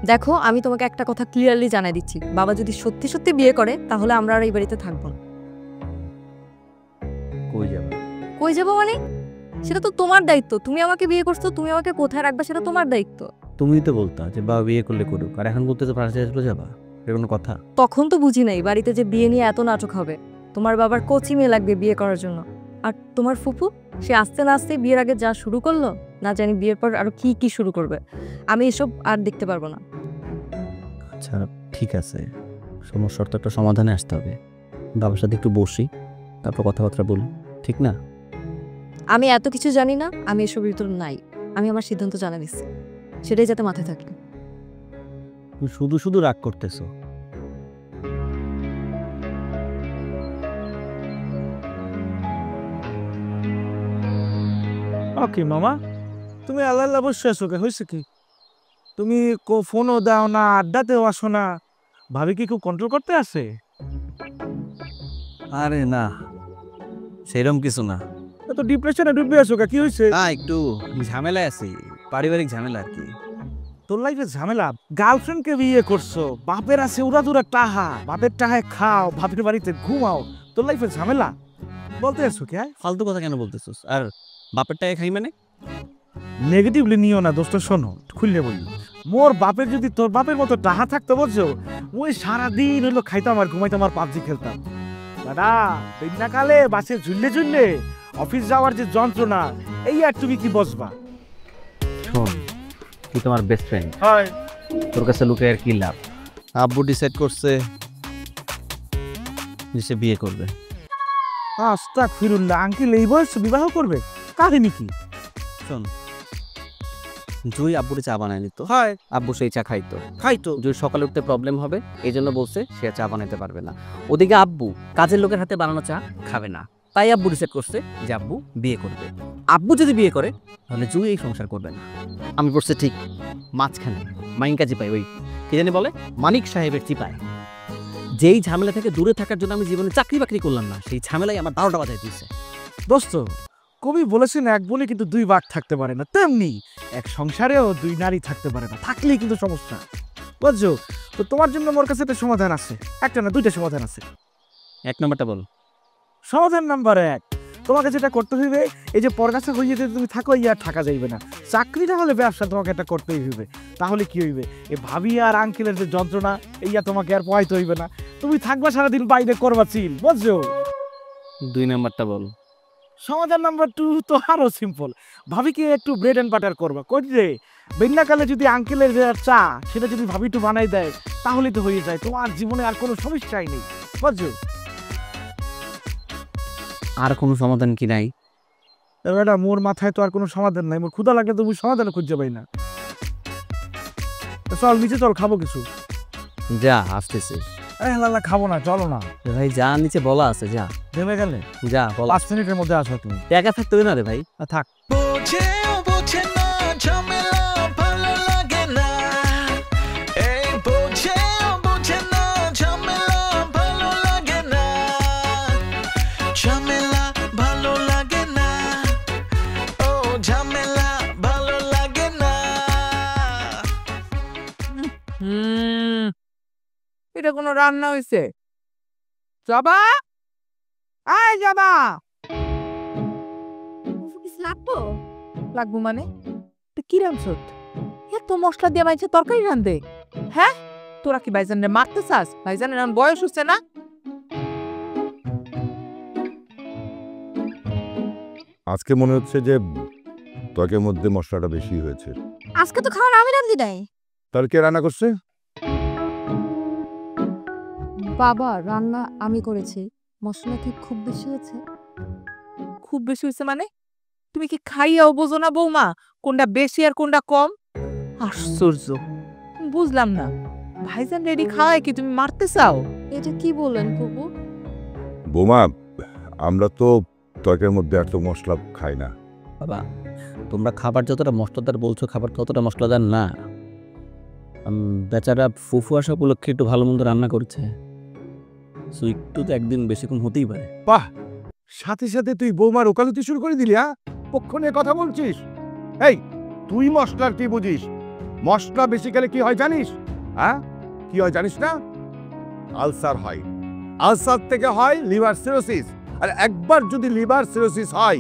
দেখো, আমি তোমাকে একটা কথা ক্লিয়ারলি জানাই দিচ্ছি, বাবা যদি সত্যি সত্যি বিয়ে করে তাহলে আমরা আর এই বাড়িতে থাকবো না। কই যাবে? কই যাবো মানে? সেটা তো তোমার দায়িত্ব। তুমি আমাকে বিয়ে করছো, তুমি আমাকে কোথায় রাখবে সেটা তোমার দায়িত্ব। তুমি তো বলতা যে বাবা বিয়ে করলে করুক, আর এখন বলতেছো প্রার্থী চলে যাবা, এর কোনো কথা? তখন তো বুঝি নাই বাড়িতে যে বিয়ে নিয়ে এত নাটক হবে। তোমার বাবার কোচি মেয়ে লাগবে বিয়ে করার জন্য, আর তোমার ফুপু সে আস্তে না আস্তে বিয়ের আগে যা শুরু করলো, না জানি বিয়ের পর আরো কি কি শুরু করবে। আমি এসব আর দেখতে পারবো না। আচ্ছা ঠিক আছে, সমস্যার তো একটা সমাধানে আসতে হবে। বাবার সাথে একটু বসি, তারপর কথাবার্তা বলি, ঠিক না? আমি এত কিছু জানি না, আমি এসব ভিতর নাই। আমি আমার সিদ্ধান্ত জানা দিচ্ছি, সেটাই যাতে মাথায় থাকে। তুমি শুধু শুধু রাগ করতেছো। ওকে মামা, তুমি আল্লাহ বসে আছো কে? হয়েছে কি? তুমি ফোনও দাও না, আড্ডাতেও আসো না, ভাবি কি খুব কন্ট্রোল করতে আসে? আরে না, সেরকম কিছু না। এত ডিপ্রেশনে ডুবে আছো কে? কি হয়েছে? একটু ঝামেলায় আছি, পারিবারিক ঝামেলা আর কি। তোর লাইফে ঝামেলা? গার্লফ্রেন্ডকে বিয়ে করছো, বাপের আছে উড়াদুরা টাহা, বাপের টাহায় খাও, বাপের বাড়িতে ঘুমাও, তোর লাইফে ঝামেলা বলতে আছো কে? ফালতু কথা কেন বলতেছিস? আর বাপের টাকা খাই মানে? নেগেটিভলি নিও না দোস্ত, শোনো খুললে বলি। মোর বাপের যদি তোর বাপের মতো টাহা থাকতো বুঝছো, ওই সারাদিন হইলো খাইতাম আর ঘুমাইতাম আর পাবজি খেলতাম। দাদা কালে বাসে ঝুললে ঝুললে অফিস যাওয়ার যে যন্ত্রণা, এই আর তুমি কি বসবা? শোন, তুই তোমার বেস্ট ফ্রেন্ড, হয় তোর কাছে লুকে আর কি লাভ? আব্বু ডিসাইড করছে যে সে বিয়ে করবে। আস্তাগফিরুল্লাহ, আঙ্কেল এই বয়সে বিবাহ করবে? কাহিনী কি? শোন, জুই আব্বুরে চা বানায় নিত, হয় আব্বু সেই চা খাইতো। খাইতো। জুই সকালে উঠতে প্রবলেম হবে, এই জন্য বলছে সে চা বানাইতে পারবে না। ওদিকে আব্বু কাজের লোকের হাতে বানানো চা খাবে না, তাই আব্বু ডিসাইড করছে যে আব্বু বিয়ে করবে। আব্বু যদি বিয়ে করে তাহলে জুই এই সংসার করবে না। আমি পড়ছে ঠিক মাঝখানে মাইনকা চিপাই, ওই কি জানি বলে মানিক সাহেবের চিপায়। যেই ঝামেলা থেকে দূরে থাকার জন্য আমি জীবনে চাকরি বাকরি করলাম না, সেই ঝামেলাই আমার 12টা বাজায় দিয়েছে। দোস্ত, কবি বলেছেন এক বলে কিন্তু দুই বাঘ থাকতে পারে না, তেমনি এক সংসারেও দুই নারী থাকতে পারে না, থাকলেই কিন্তু সমস্যা, বুঝছো? তো তোমার জন্য মোর কাছে একটা সমাধান আছে, একটা না দুইটা সমাধান আছে। এক নম্বরটা বল। সমাধান নাম্বার 1, তোমাকে যেটা করতে হইবে, এই যে পরগাছা হইয়ে যদি তুমি থাকো, ইয়া থাকা যাইবে না। চাকরিটা হলে ব্যবসা তোমাকে এটা করতেই হইবে। তাহলে কি হইবে, এই ভাবি আর আঙ্কেলের যে যন্ত্রণা, ইয়া তোমাকে আর পোয়াইতে হইবে না। তুমি থাকবা সারাদিন বাইরে করবা চিল, বুঝছো? 2 নম্বরটা বল। সমাধান নাম্বার 2 তো আরো সিম্পল। ভাবিকে একটু ব্রেড এন্ড বাটার করবা, কই রে বেন্নাকালে যদি আঙ্কেলের যে চা সেটা যদি ভাবি একটু বানাই দেয় তাহলে তো হয়ে যায়, তোমার জীবনে আর কোনো সমস্যাই নেই, বুঝছো? আর কোনো সমাধান কি নাই? বেটা মোর মাথায় তো আর কোনো সমাধান নাই, মোর ক্ষুধা লাগলে তুমি সমাধান খুঁজে পাই না। চল নিচে চল, খাবো কিছু। যা আসতেছে। না খাবো না, চলো না। ভাই যা, নিচে বলা আছে, যা। নেমে গেলে যা বলা। 5 মিনিটের মধ্যে আসো তুমি। একা থাকতে হবে না রে ভাই, থাক। বোঝেও বোঝে না ঝামেলা ভালো লাগে না, এই বোঝেও বোঝে না ঝামেলা ভালো লাগে না, ঝামেলা ভালো লাগে না, ও ঝামেলা ভালো লাগে না। এটা কোনো রান্না হয়েছে? জবা, আয় জবা। লাগবো লাগবো মানে কি রামছত? এত মশলা দিয়ে মাইছে তরকারি রান্ধে? হ্যাঁ, তোরা কি ভাইজানরে মারতে চাস? ভাইজানের এখন বয়স হচ্ছে না? আজকে মনে হচ্ছে যে ত্বকের মধ্যে মশলাটা বেশি হয়েছে। আজকে তো খাওয়ার আমি রান্ধি নাই। তাহলে কে রান্না করছে? বাবা, রান্না আমি করেছি। মশলা কি খুব বেশি হয়েছে? খুব বেশি হয়েছে মানে? তুমি কি খাইয়াও বোঝো না বৌমা কোনটা বেশি আর কোনটা কম? আশ্চর্য, বুঝলাম না। ভাইজান রেডি খাওয়ায় কি তুমি মারতে চাও? এটা কি বলেন ফুপু? বোমা, আমরা তো ত্বকের মধ্যে এত মশলা খাই না। বাবা তোমরা খাবার যতটা মশলাদার বলছো, খাবার ততটা মশলাদার না। বেচারা ফুফু আসা উপলক্ষে একটু ভালো মন্দ রান্না করছে, সো একটু তো একদিন বেশিক্ষণ হতেই পারে। বাহ, সাথে সাথে তুই বৌমার ওকালতি শুরু করে দিলি। হ্যাঁ, পক্ষ নিয়ে কথা বলছিস? এই, তুই মশলার কি বুঝিস? মশলা বেশি খেলে কি হয় জানিস? হ্যাঁ, কি হয় জানিস না? আলসার হয়। আলসার থেকে হয় লিভার সিরোসিস, আর একবার যদি লিভার সিরোসিস হয়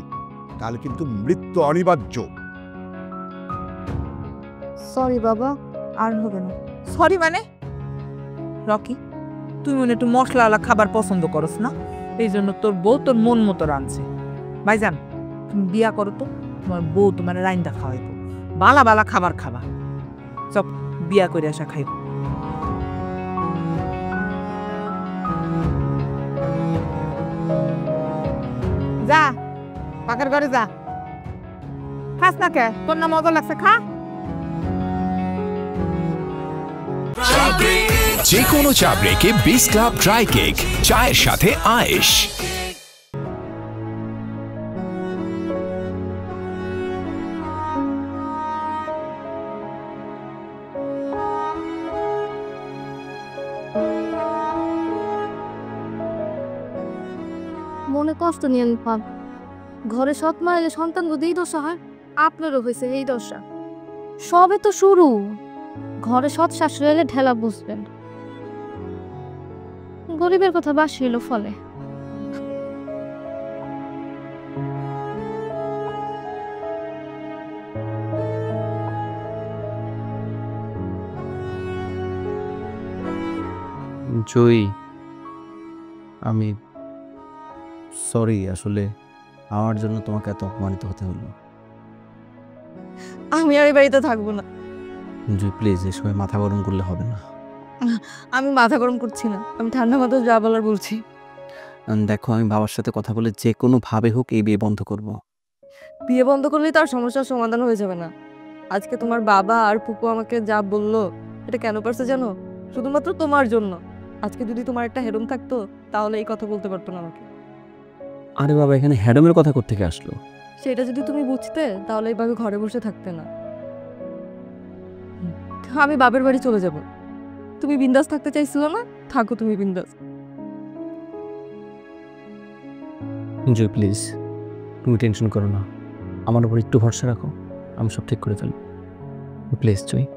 তাহলে কিন্তু মৃত্যু অনিবার্য। সরি বাবা, আর হবে না। সরি মানে? রকি, তুই মনে একটু মশলাওয়ালা খাবার পছন্দ করস না, এই জন্য তোর বউ তোর মন মতো রাঁধছে। ভাইজান তুমি বিয়া করো তো, তোমার বউ তোমার রাইন্দা খাওয়াইব, বালা বালা খাবার খাবা। সব বিয়া করে আসা খাইব। যা পাকের ঘরে যা, খাস না কে? তোর না মজা লাগছে, খা। যে কোনো চা ব্রেকে বিস ক্লাব ড্রাই কেক, চায়ের সাথে আয়েশ। মনে কষ্ট নিয়েন পাপ। ঘরে সৎ মা এলে সন্তান বোধ এই দশা হয়, আপনারও হয়েছে এই দশা। সবে তো শুরু, ঘরে সৎ শাশুড়ি এলে ঢেলা বুঝবেন। গরিবের কথা বাসি এলো ফলে। জয়ী, আমি সরি, আসলে আমার জন্য তোমাকে এত অপমানিত হতে হলো। আমি আর এই বাড়িতে থাকবো না। জয়ী প্লিজ, এই সময় মাথা গরম করলে হবে না। আমি মাথা গরম করছি না, আমি ঠান্ডা মাথায় যা বলার বলছি। দেখো, আমি বাবার সাথে কথা বলে যে কোনো ভাবে হোক এই বিয়ে বন্ধ করব। বিয়ে বন্ধ করলেই তার সমস্যার সমাধান হয়ে যাবে না। আজকে তোমার বাবা আর ফুপু আমাকে যা বললো, এটা কেন পারছে জানো? শুধুমাত্র তোমার জন্য। আজকে যদি তোমার একটা হেডম থাকতো তাহলে এই কথা বলতে পারতো না আমাকে। আরে বাবা, এখানে হ্যাডমের কথা কোত্থেকে আসলো? সেটা যদি তুমি বুঝতে তাহলে এইভাবে ঘরে বসে থাকতে না। আমি বাপের বাড়ি চলে যাব। তুমি বিন্দাস থাকতে চাইছিল না, থাকো তুমি বিন্দাস। জয় প্লিজ, তুমি টেনশন করো না, আমার উপর একটু ভরসা রাখো, আমি সব ঠিক করে ফেলবো। প্লিজ জয়।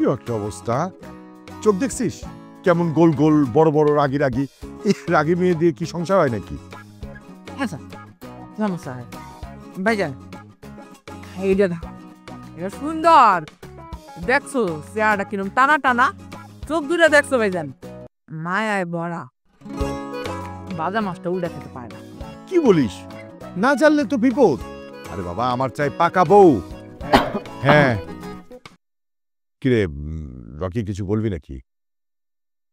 কি একটা অবস্থা, চোখ দেখছিস কেমন গোল গোল বড় বড় রাগি রাগি, এই রাগি মেয়ে দিয়ে কি সংসার হয় নাকি? আচ্ছা জানো সাহেব ভাইজান এইটা দাও, এটা সুন্দর। দেখছো চেহারাটা কিরম টানা টানা, চোখ দুটা দেখছো ভাইজান মায়ায় ভরা। বাজা মাছটা উল্টা খেতে পায় না। কি বলিস? না জানলে তো বিপদ। আরে বাবা, আমার চাই পাকা বউ। হ্যাঁ কিরে রকি, কিছু বলবি নাকি?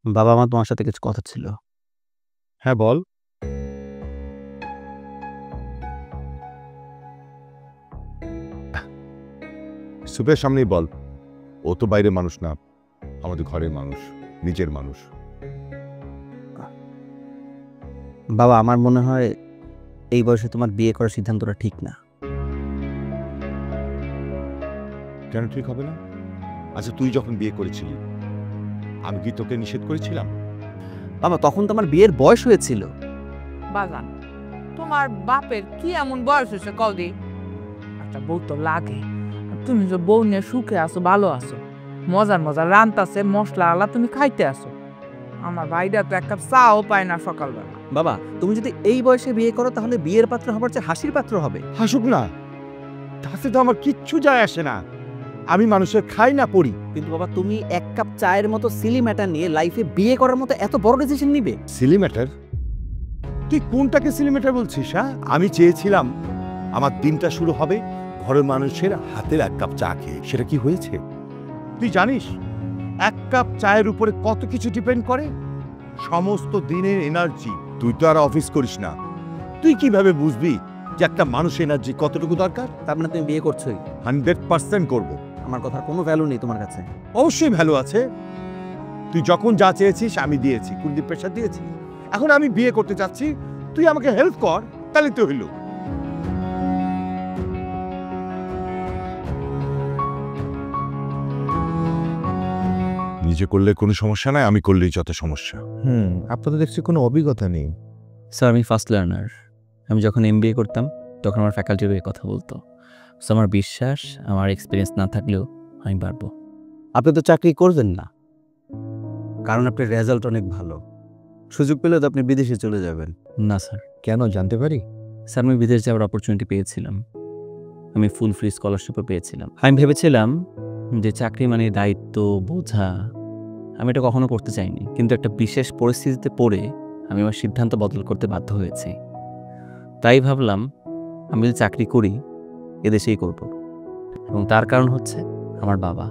বাবা, আমার তোমার সাথে কিছু কথা ছিল। হ্যাঁ বল। সুপের সামনেই বল, ও তো বাইরের মানুষ না, আমাদের ঘরের মানুষ, নিজের মানুষ। বাবা, আমার মনে হয় এই বয়সে তোমার বিয়ে করার সিদ্ধান্তটা ঠিক না। কেন ঠিক হবে না? আচ্ছা তুই যখন বিয়ে করেছিলি আমি কি তোকে নিষেধ করেছিলাম? বাবা, তখন তো আমার বিয়ের বয়স হয়েছিল। বাজান তোমার বাপের কি এমন বয়স হয়েছে কদি? একটা বউ তো লাগে। তুমি যে বউ নিয়ে সুখে আছো, ভালো আছো, মজার মজার রান্তাছে মশলা আলা তুমি খাইতে আসো। আমার ভাইরা তো এক কাপ চাও পায় না সকালবেলা। বাবা, তুমি যদি এই বয়সে বিয়ে করো তাহলে বিয়ের পাত্র হবার চেয়ে হাসির পাত্র হবে। হাসুক না, তাতে তো আমার কিচ্ছু যায় আসে না, আমি মানুষের খাই না পড়ি। কিন্তু বাবা, তুমি এক কাপ চায়ের মতো সিলি ম্যাটার নিয়ে লাইফে বিয়ে করার মতো এত বড় ডিসিশন নিবে? Seely matter? তুই কোনটাকে সিলি ম্যাটার বলছিস? হ্যাঁ, আমি চেয়েছিলাম আমার দিনটা শুরু হবে ঘরের মানুষের হাতের এক কাপ চা খেয়ে। সেটা কি হয়েছে? তুই জানিস এক কাপ চায়ের উপরে কত কিছু ডিপেন্ড করে? সমস্ত দিনের এনার্জি। তুই তো আর অফিস করিস না, তুই কিভাবে বুঝবি যে একটা মানুষের এনার্জি কতটুকু দরকার? তার মানে তুমি বিয়ে করছোই? 100% করব। আমার কথার কোনো ভ্যালু নেই তোমার কাছে? অবশ্যই ভ্যালু আছে। তুই যখন যা চেয়েছিস আমি দিয়েছি, কুলদীপ প্রেশার দিয়েছি। এখন আমি বিয়ে করতে চাচ্ছি, তুই আমাকে হেল্প কর, তাহলে তো হইল। নিজে করলে কোনো সমস্যা নাই, আমি করলেই যত সমস্যা। আপনার তো দেখছি কোনো অভিজ্ঞতা নেই। স্যার, আমি ফার্স্ট লার্নার। আমি যখন MBA করতাম তখন আমার ফ্যাকাল্টির হয়ে কথা বলতো। সো আমার বিশ্বাস, আমার এক্সপিরিয়েন্স না থাকলেও আমি পারবো। আপনি তো চাকরি করবেন না, কারণ আপনার রেজাল্ট অনেক ভালো। সুযোগ পেলে তো আপনি বিদেশে চলে যাবেন। না স্যার। কেন জানতে পারি? স্যার, আমি বিদেশ যাওয়ার অপরচুনিটি পেয়েছিলাম। আমি ফুল ফ্রি স্কলারশিপও পেয়েছিলাম। আমি ভেবেছিলাম যে চাকরি মানে দায়িত্ব, বোঝা, আমি এটা কখনো করতে চাইনি। কিন্তু একটা বিশেষ পরিস্থিতিতে পড়ে আমি আমার সিদ্ধান্ত বদল করতে বাধ্য হয়েছি। তাই ভাবলাম আমি যদি চাকরি করি এদেশেই করব। এবং তার কারণ হচ্ছে আমার বাবা।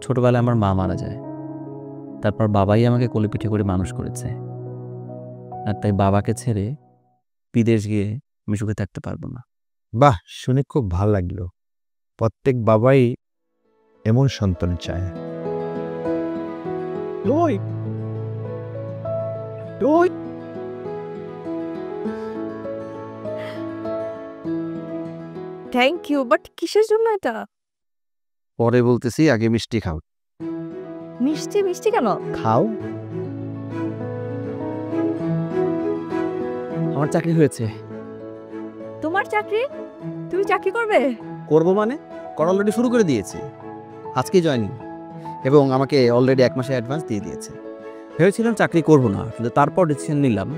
ছোটবেলায় আমার মা মারা যায়, তারপর বাবাই আমাকে কোলে পিঠে করে মানুষ করেছে। আর তাই বাবাকে ছেড়ে বিদেশ গিয়ে আমি সুখে থাকতে পারবো না। বাহ, শুনে খুব ভালো লাগলো। প্রত্যেক বাবাই এমন সন্তান চায়। থ্যাংক ইউ, বাট কিসের জন্য এটা? পরে বলতেছি, আগে মিষ্টি খাও। মিষ্টি? মিষ্টি কেন? খাও। আমার চাকরি হয়েছে। তোমার চাকরি? তুমি চাকরি করবে? করবো মানে? করা অলরেডি শুরু করে দিয়েছি, আজকেই জয়েনিং। এবং আমাকে অলরেডি 1 মাসে অ্যাডভান্স দিয়ে দিয়েছে। ভেবেছিলাম চাকরি করব না, কিন্তু তারপর ডিসিশন নিলাম,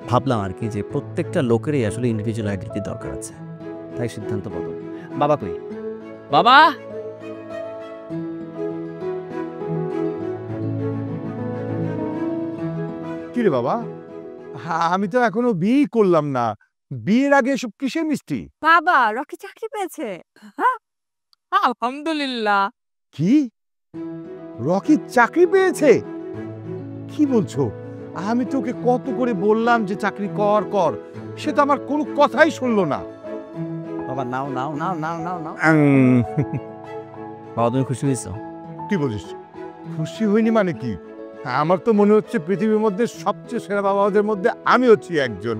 ভাবলাম আর কি যে প্রত্যেকটা লোকেরই আসলে ইন্ডিভিজুয়াল আইডেন্টিটি দরকার আছে। তাই সিদ্ধান্ত বদল। বাবা কই? বাবা! কি রে বাবা, আমি তো এখনো বিয়ে করলাম না, বিয়ের আগে সব কিসের মিষ্টি? বাবা, রকি চাকরি পেয়েছে। আলহামদুলিল্লাহ। কি? রকি চাকরি পেয়েছে? কি বলছো? আমি তোকে কত করে বললাম যে চাকরি কর কর, সে তো আমার কোনো কথাই শুনলো না। বাবা নাও নাও নাও নাও নাও নাও। বাবা, তুমি খুশি হয়েছ? কি বলিস? খুশি হইনি মানে কি? আমার তো মনে হচ্ছে পৃথিবীর মধ্যে সবচেয়ে সেরা বাবাদের মধ্যে আমি হচ্ছি একজন।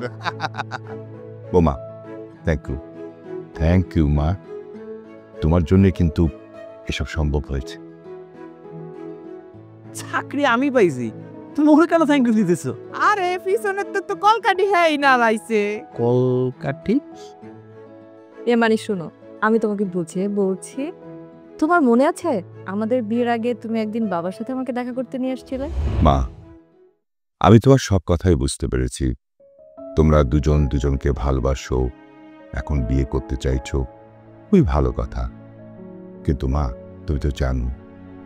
বোমা, থ্যাংক ইউ, থ্যাংক ইউ মা, তোমার জন্য কিন্তু এসব সম্ভব হয়েছে। চাকরি আমি পাইছি, তুমি ওরে কেন থ্যাংক ইউ দিতেছো? আরে পিছনের তো কলকাঠি হ্যাঁ না লাইছে। কলকাঠি? এ মানে শোনো, আমি তোমাকে বুঝিয়ে বলছি, তোমার মনে আছে আমাদের বিয়ের আগে তুমি একদিন বাবার সাথে আমাকে দেখা করতে নিয়ে আসছিলে? মা, আমি তোমার সব কথাই বুঝতে পেরেছি। তোমরা দুজন দুজনকে ভালোবাসো, এখন বিয়ে করতে চাইছো, খুবই ভালো কথা। কিন্তু মা, তুমি তো জানো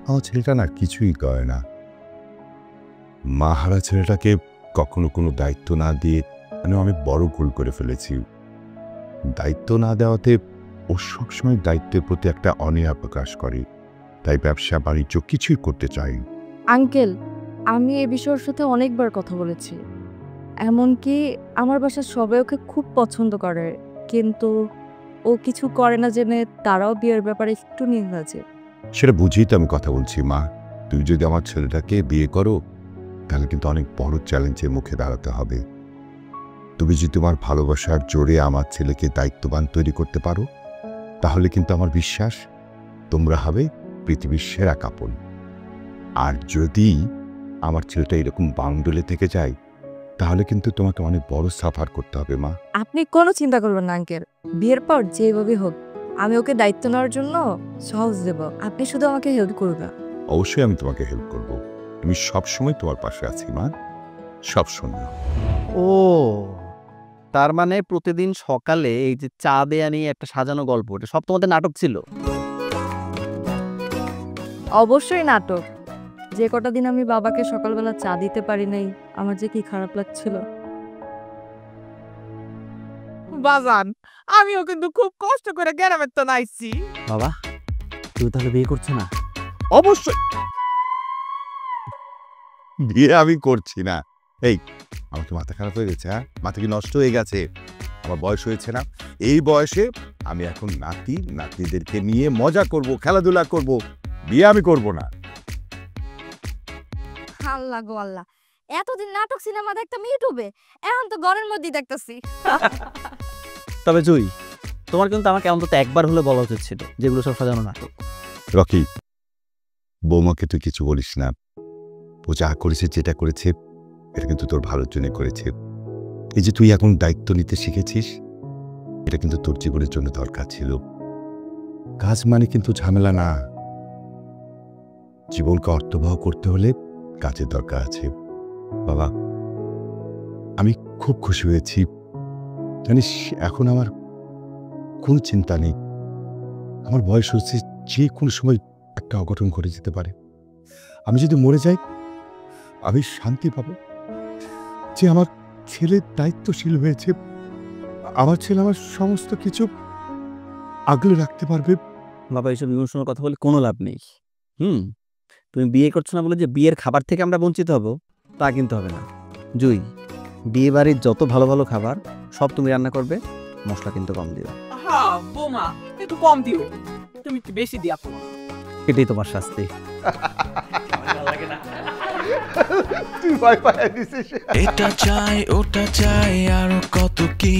আমার ছেলেটা না কিছুই করে না। মা হারা ছেলেটাকে কখনো কোনো দায়িত্ব না দিয়ে আমি বড় ভুল করে ফেলেছি। দায়িত্ব না দেওয়াতে ও সবসময় দায়িত্বের প্রতি একটা অনীহা প্রকাশ করে, তাই ব্যবসা বাণিজ্য কিছুই করতে চাই। আঙ্কেল, আমি এ বিষয়ের সাথে অনেকবার কথা বলেছি, এমনকি আমার বাসার সবাই ওকে খুব পছন্দ করে, কিন্তু ও কিছু করে না জেনে তারাও বিয়ের ব্যাপারে একটু নির্লজ্জ। সেটা বুঝেই তো আমি কথা বলছি মা। তুমি যদি আমার ছেলেটাকে বিয়ে করো তাহলে কিন্তু অনেক বড় চ্যালেঞ্জের মুখে দাঁড়াতে হবে। তুমি যদি তোমার ভালোবাসার জোরে আমার ছেলেকে দায়িত্ববান তৈরি করতে পারো তাহলে কিন্তু আমার বিশ্বাস তোমরা হবে পৃথিবীর সেরা কাপড়। আর যদি আমার ছেলেটা এরকম বাউন্ডুলে থেকে যায় তাহলে কিন্তু তোমাকে অনেক বড় সাফার করতে হবে মা। আপনি কোনো চিন্তা করবেন না আঙ্কেল, বিয়ের পর যেভাবে হোক আমি ওকে দায়িত্ব নেওয়ার জন্য সাহস দেব। আপনি শুধু আমাকে হেল্প করবেন। অবশ্যই আমি তোমাকে হেল্প করব। আমি সবসময় তোমার পাশে আছি মা, সবসময়। ও, তার মানে প্রতিদিন সকালে এই যে চা দেয়া নিয়ে একটা সাজানো গল্প, এটা সব তোমাদের নাটক ছিল? অবশ্যই নাটক। যে কটা দিন আমি বাবাকে সকালবেলা চা দিতে পারি নাই, আমার যে কি খারাপ লাগছিল। বাজান, আমিও কিন্তু খুব কষ্ট করে গ্রামের তো নাইছি। বাবা, তুমি তাহলে বিয়ে করছো না? অবশ্যই বিয়ে আমি করছি না। এই, আমার কি মাথা খারাপ হয়ে গেছে? হ্যাঁ, মাথা কি নষ্ট হয়ে গেছে? আমার বয়স হয়েছে না? এই বয়সে আমি এখন নাতি নাতনিদেরকে নিয়ে মজা করব, খেলাধুলা করব, বিয়ে আমি করব না। আল্লাহ গো আল্লাহ, এতদিন নাটক সিনেমা দেখতাম ইউটিউবে, এখন তো ঘরের মধ্যেই দেখতেছি। তবে জুই, তোমার কিন্তু আমাকে অন্তত একবার হলে বলা উচিত ছিল যেগুলো সব সাজানো নাটক। রকি, বৌমাকে তুই কিছু বলিস না। ও যা করেছে, যেটা করেছে, এটা কিন্তু তোর ভালোর জন্য করেছে। এই যে তুই এখন দায়িত্ব নিতে শিখেছিস, এটা কিন্তু তোর জীবনের জন্য দরকার ছিল। কাজ মানে কিন্তু ঝামেলা না। জীবনকে অর্থবহ করতে হলে কাজের দরকার আছে। বাবা, আমি খুব খুশি হয়েছি। জানিস, এখন আমার কোনো চিন্তা নেই। আমার বয়স হচ্ছে, যে কোনো সময় একটা অঘটন ঘটে যেতে পারে। আমি যদি মরে যাই আমি শান্তি পাবো যে আমার ছেলে দায়িত্বশীল হয়েছে। আমার ছেলে আমার সমস্ত কিছু আগলে রাখতে পারবে। বাবা, এইসব ইমোশনাল কথা বলে কোনো লাভ নেই। তুমি বিয়ে করছো না বলে যে বিয়ের খাবার থেকে আমরা বঞ্চিত হব তা কিন্তু হবে না। জুই, বিয়ে বাড়ির যত ভালো ভালো খাবার সব তুমি রান্না করবে, মশলা কিন্তু কম দিবে। হ্যাঁ বোমা, একটু কম দিও, তুমি একটু বেশি দিয়া। এটাই তোমার শাস্তি। এটা চাই ওটা চাই আরো কত কি,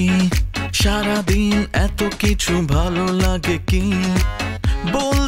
সারাদিন এত কিছু ভালো লাগে কি বল